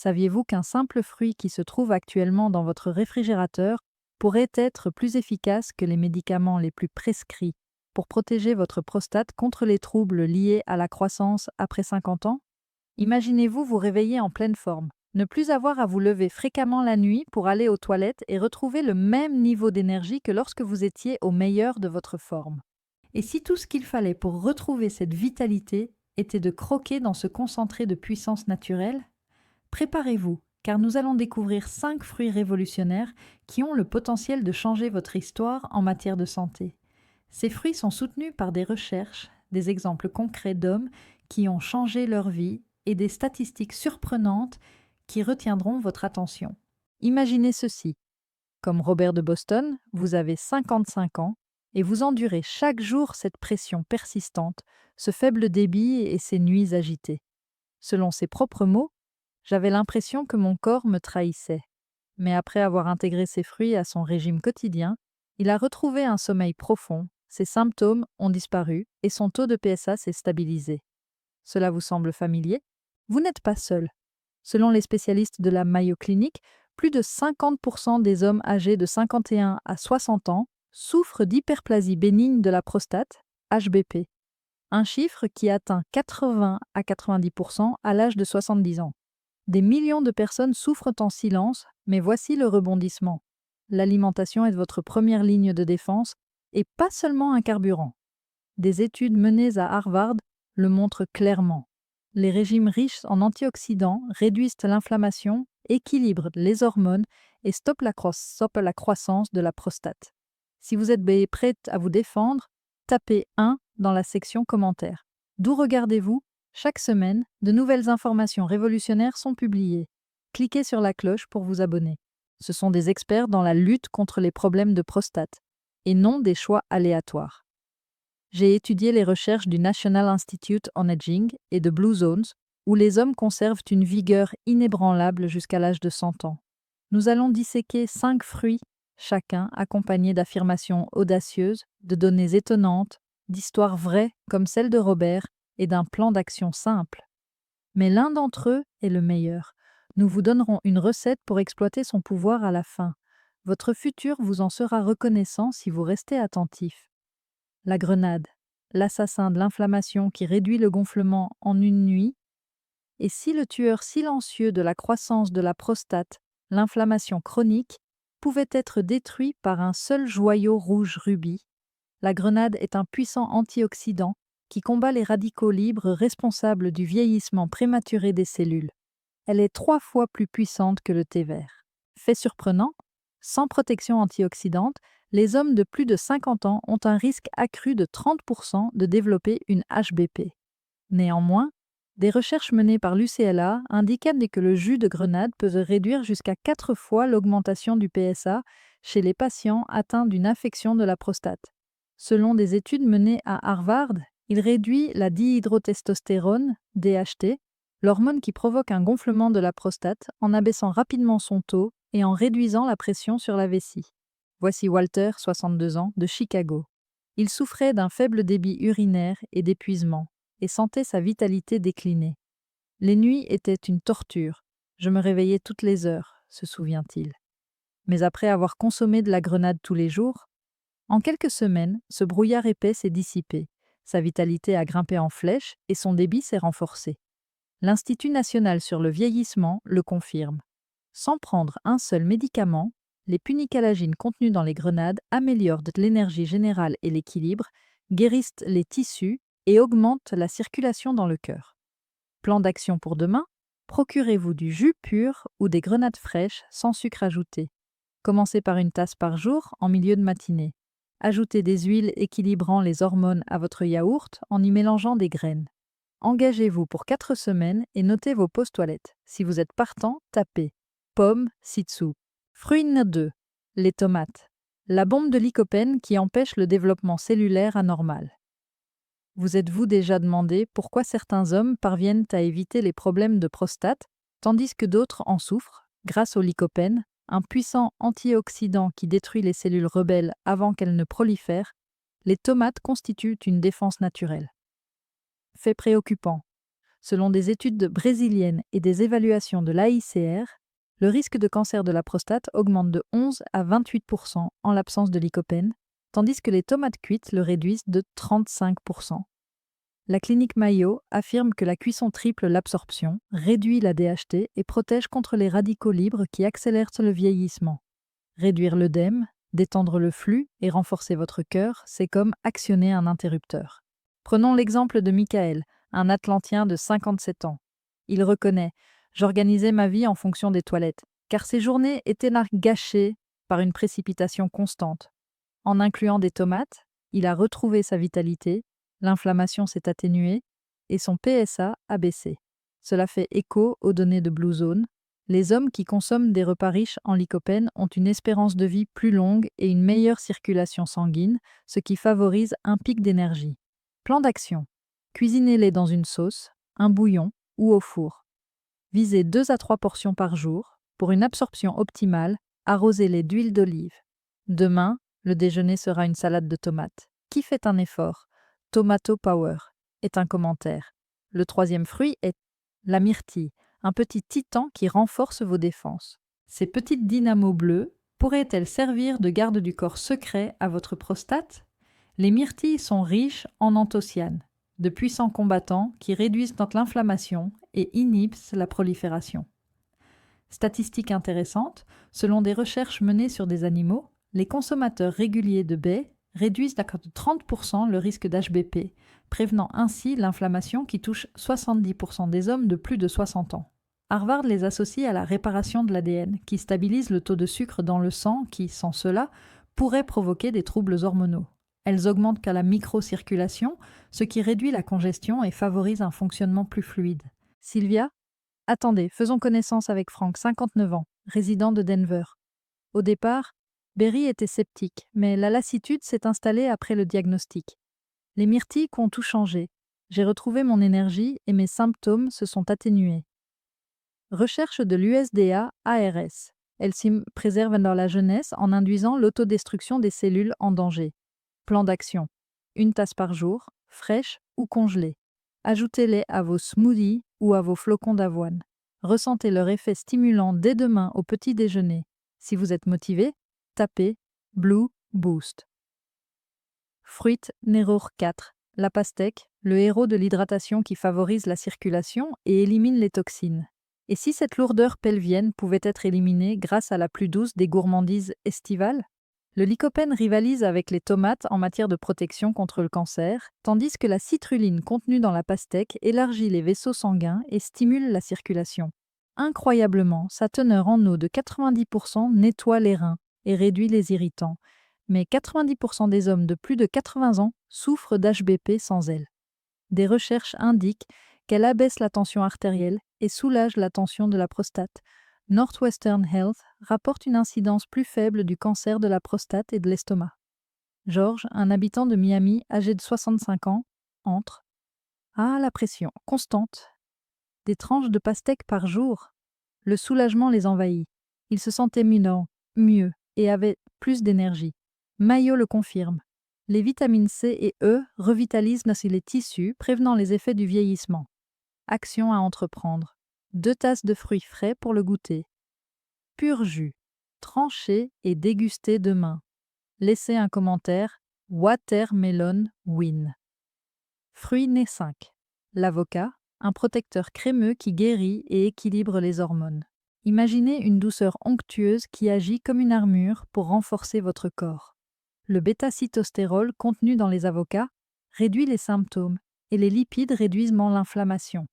Saviez-vous qu'un simple fruit qui se trouve actuellement dans votre réfrigérateur pourrait être plus efficace que les médicaments les plus prescrits pour protéger votre prostate contre les troubles liés à la croissance après 50 ans? Imaginez-vous vous réveiller en pleine forme, ne plus avoir à vous lever fréquemment la nuit pour aller aux toilettes et retrouver le même niveau d'énergie que lorsque vous étiez au meilleur de votre forme. Et si tout ce qu'il fallait pour retrouver cette vitalité était de croquer dans ce concentré de puissance naturelle? Préparez-vous, car nous allons découvrir 5 fruits révolutionnaires qui ont le potentiel de changer votre histoire en matière de santé. Ces fruits sont soutenus par des recherches, des exemples concrets d'hommes qui ont changé leur vie et des statistiques surprenantes qui retiendront votre attention. Imaginez ceci. Comme Robert de Boston, vous avez 55 ans et vous endurez chaque jour cette pression persistante, ce faible débit et ces nuits agitées. Selon ses propres mots, j'avais l'impression que mon corps me trahissait. Mais après avoir intégré ces fruits à son régime quotidien, il a retrouvé un sommeil profond, ses symptômes ont disparu et son taux de PSA s'est stabilisé. Cela vous semble familier? Vous n'êtes pas seul. Selon les spécialistes de la Mayo Clinic, plus de 50% des hommes âgés de 51 à 60 ans souffrent d'hyperplasie bénigne de la prostate, HBP, un chiffre qui atteint 80 à 90% à l'âge de 70 ans. Des millions de personnes souffrent en silence, mais voici le rebondissement. L'alimentation est votre première ligne de défense et pas seulement un carburant. Des études menées à Harvard le montrent clairement. Les régimes riches en antioxydants réduisent l'inflammation, équilibrent les hormones et stoppent la croissance de la prostate. Si vous êtes prête à vous défendre, tapez 1 dans la section commentaires. D'où regardez-vous? Chaque semaine, de nouvelles informations révolutionnaires sont publiées. Cliquez sur la cloche pour vous abonner. Ce sont des experts dans la lutte contre les problèmes de prostate, et non des choix aléatoires. J'ai étudié les recherches du National Institute on Aging et de Blue Zones, où les hommes conservent une vigueur inébranlable jusqu'à l'âge de 100 ans. Nous allons disséquer 5 fruits, chacun accompagné d'affirmations audacieuses, de données étonnantes, d'histoires vraies comme celle de Robert et d'un plan d'action simple. Mais l'un d'entre eux est le meilleur. Nous vous donnerons une recette pour exploiter son pouvoir à la fin. Votre futur vous en sera reconnaissant si vous restez attentif. La grenade, l'assassin de l'inflammation qui réduit le gonflement en une nuit, et si le tueur silencieux de la croissance de la prostate, l'inflammation chronique, pouvait être détruit par un seul joyau rouge rubis, la grenade est un puissant antioxydant qui combat les radicaux libres responsables du vieillissement prématuré des cellules. Elle est 3 fois plus puissante que le thé vert. Fait surprenant, sans protection antioxydante, les hommes de plus de 50 ans ont un risque accru de 30% de développer une HBP. Néanmoins, des recherches menées par l'UCLA indiquent que le jus de grenade peut réduire jusqu'à 4 fois l'augmentation du PSA chez les patients atteints d'une infection de la prostate. Selon des études menées à Harvard, il réduit la dihydrotestostérone, DHT, l'hormone qui provoque un gonflement de la prostate, en abaissant rapidement son taux et en réduisant la pression sur la vessie. Voici Walter, 62 ans, de Chicago. Il souffrait d'un faible débit urinaire et d'épuisement, et sentait sa vitalité décliner. Les nuits étaient une torture. Je me réveillais toutes les heures, se souvient-il. Mais après avoir consommé de la grenade tous les jours, en quelques semaines, ce brouillard épais s'est dissipé. Sa vitalité a grimpé en flèche et son débit s'est renforcé. L'Institut national sur le vieillissement le confirme. Sans prendre un seul médicament, les punicalagines contenues dans les grenades améliorent l'énergie générale et l'équilibre, guérissent les tissus et augmentent la circulation dans le cœur. Plan d'action pour demain? Procurez-vous du jus pur ou des grenades fraîches sans sucre ajouté. Commencez par une tasse par jour en milieu de matinée. Ajoutez des huiles équilibrant les hormones à votre yaourt en y mélangeant des graines. Engagez-vous pour 4 semaines et notez vos pauses toilettes. Si vous êtes partant, tapez pomme, sitsu. Fruit 2. Les tomates. La bombe de lycopène qui empêche le développement cellulaire anormal. Vous êtes-vous déjà demandé pourquoi certains hommes parviennent à éviter les problèmes de prostate, tandis que d'autres en souffrent, grâce au lycopène, un puissant antioxydant qui détruit les cellules rebelles avant qu'elles ne prolifèrent? Les tomates constituent une défense naturelle. Fait préoccupant. Selon des études brésiliennes et des évaluations de l'AICR, le risque de cancer de la prostate augmente de 11 à 28% en l'absence de lycopène, tandis que les tomates cuites le réduisent de 35%. La clinique Mayo affirme que la cuisson triple l'absorption, réduit la DHT et protège contre les radicaux libres qui accélèrent le vieillissement. Réduire l'œdème, détendre le flux et renforcer votre cœur, c'est comme actionner un interrupteur. Prenons l'exemple de Michael, un Atlantien de 57 ans. Il reconnaît: j'organisais ma vie en fonction des toilettes, car ces journées étaient gâchées par une précipitation constante. En incluant des tomates, il a retrouvé sa vitalité, l'inflammation s'est atténuée et son PSA a baissé. Cela fait écho aux données de Blue Zone. Les hommes qui consomment des repas riches en lycopène ont une espérance de vie plus longue et une meilleure circulation sanguine, ce qui favorise un pic d'énergie. Plan d'action: cuisinez-les dans une sauce, un bouillon ou au four. Visez 2 à 3 portions par jour. Pour une absorption optimale, arrosez-les d'huile d'olive. Demain, le déjeuner sera une salade de tomates. Qui fait un effort? Tomato Power est un commentaire. Le troisième fruit est la myrtille, un petit titan qui renforce vos défenses. Ces petites dynamos bleues pourraient-elles servir de garde du corps secret à votre prostate? Les myrtilles sont riches en anthocyanes, de puissants combattants qui réduisent l'inflammation et inhibent la prolifération. Statistique intéressante, selon des recherches menées sur des animaux, les consommateurs réguliers de baies réduisent de 30% le risque d'HBP, prévenant ainsi l'inflammation qui touche 70% des hommes de plus de 60 ans. Harvard les associe à la réparation de l'ADN, qui stabilise le taux de sucre dans le sang qui, sans cela, pourrait provoquer des troubles hormonaux. Elles augmentent qu'à la microcirculation, ce qui réduit la congestion et favorise un fonctionnement plus fluide. Sylvia? Attendez, faisons connaissance avec Frank, 59 ans, résident de Denver. Au départ, Berry était sceptique, mais la lassitude s'est installée après le diagnostic. Les myrtilles ont tout changé. J'ai retrouvé mon énergie et mes symptômes se sont atténués. Recherche de l'USDA-ARS. Elle s'y préserve dans la jeunesse en induisant l'autodestruction des cellules en danger. Plan d'action: 1 tasse par jour, fraîche ou congelée. Ajoutez-les à vos smoothies ou à vos flocons d'avoine. Ressentez leur effet stimulant dès demain au petit déjeuner. Si vous êtes motivé, tapez Blue Boost. Fruit Nero 4. La pastèque, le héros de l'hydratation qui favorise la circulation et élimine les toxines. Et si cette lourdeur pelvienne pouvait être éliminée grâce à la plus douce des gourmandises estivales? Le lycopène rivalise avec les tomates en matière de protection contre le cancer, tandis que la citrulline contenue dans la pastèque élargit les vaisseaux sanguins et stimule la circulation. Incroyablement, sa teneur en eau de 90% nettoie les reins et réduit les irritants, mais 90% des hommes de plus de 80 ans souffrent d'HBP sans elle. Des recherches indiquent qu'elle abaisse la tension artérielle et soulage la tension de la prostate. Northwestern Health rapporte une incidence plus faible du cancer de la prostate et de l'estomac. George, un habitant de Miami âgé de 65 ans, entre. La pression constante. Des tranches de pastèque par jour. Le soulagement les envahit. Ils se sentaient mieux et avaient plus d'énergie. Mayo le confirme. Les vitamines C et E revitalisent les tissus, prévenant les effets du vieillissement. Action à entreprendre. 2 tasses de fruits frais pour le goûter. Pur jus. Trancher et déguster demain. Laissez un commentaire. Watermelon win. Fruit né 5. L'avocat, un protecteur crémeux qui guérit et équilibre les hormones. Imaginez une douceur onctueuse qui agit comme une armure pour renforcer votre corps. Le bêta-cytostérol contenu dans les avocats réduit les symptômes et les lipides réduisent l'inflammation.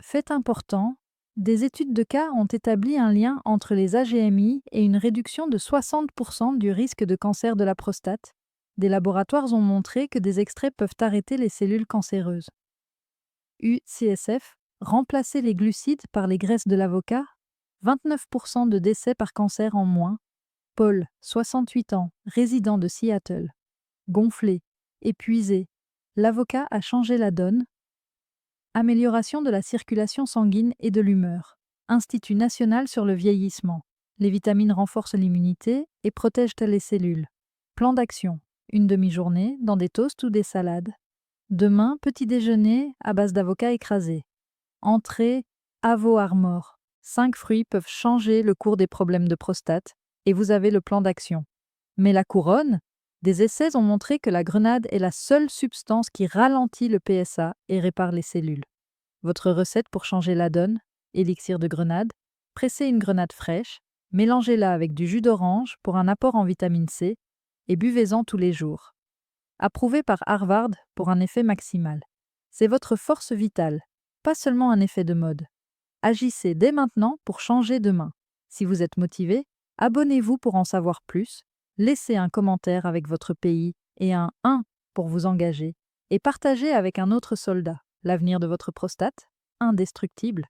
Fait important, des études de cas ont établi un lien entre les AGMI et une réduction de 60% du risque de cancer de la prostate. Des laboratoires ont montré que des extraits peuvent arrêter les cellules cancéreuses. UCSF, remplacer les glucides par les graisses de l'avocat, 29% de décès par cancer en moins. Paul, 68 ans, résident de Seattle. Gonflé, épuisé, l'avocat a changé la donne. Amélioration de la circulation sanguine et de l'humeur. Institut national sur le vieillissement. Les vitamines renforcent l'immunité et protègent les cellules. Plan d'action. Une demi-journée dans des toasts ou des salades. Demain, petit déjeuner à base d'avocat écrasé. Entrez Avo Armor. 5 fruits peuvent changer le cours des problèmes de prostate et vous avez le plan d'action. Mais la couronne? Des essais ont montré que la grenade est la seule substance qui ralentit le PSA et répare les cellules. Votre recette pour changer la donne? Élixir de grenade. Pressez une grenade fraîche, mélangez-la avec du jus d'orange pour un apport en vitamine C et buvez-en tous les jours. Approuvé par Harvard pour un effet maximal. C'est votre force vitale, pas seulement un effet de mode. Agissez dès maintenant pour changer demain. Si vous êtes motivé, abonnez-vous pour en savoir plus, laissez un commentaire avec votre pays et un 1 pour vous engager, et partagez avec un autre soldat l'avenir de votre prostate, indestructible.